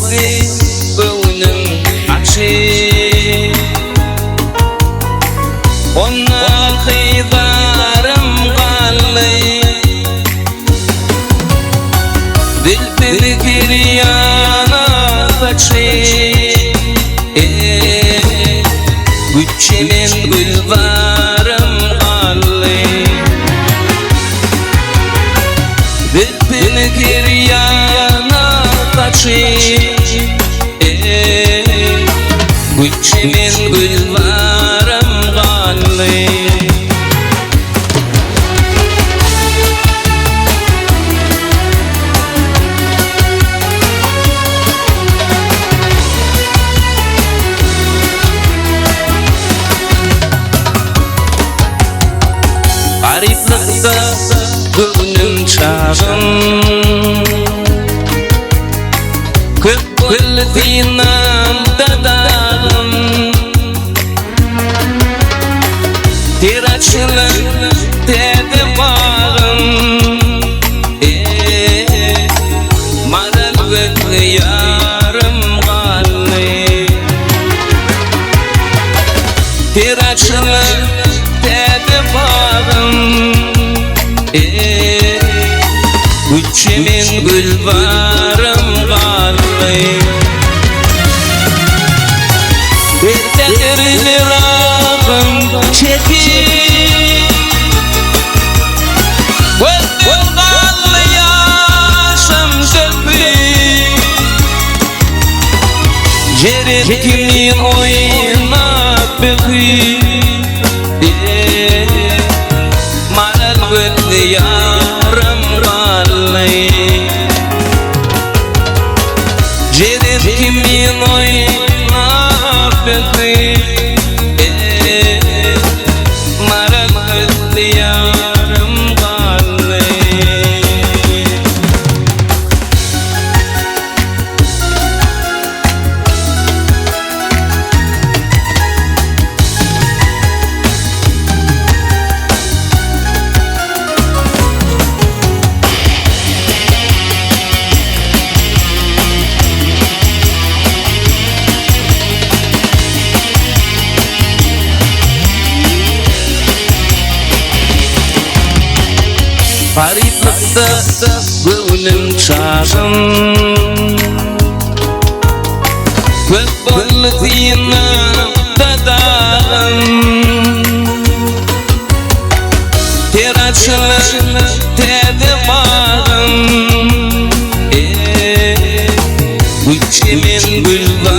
gitti gönlüm açı Ona kıydarım kallı Dilbir giryana kaçı Güççemin gülvarım kallı Dilbir giryana kaçı Güççemin gülvarım kallı Gariplikte gönlüm çağım Köp gülfinam dadağım Tiraçlık dedi bağım Maral ve yarım kallı Tiraçlık dedi bağım Güççemin gülvarım kallı Bir değerli ağım çekip Gönlüm kallı yaşam döküp Cerit kimin oynap büküp Maral ve yarım kallı Cerit kimin oynap büküp Maral ve yarım kallı Gariplikte gönlüm çağım Köp gülfinam dadağım Tiraçlık dedi bağım Güççemin gülvarım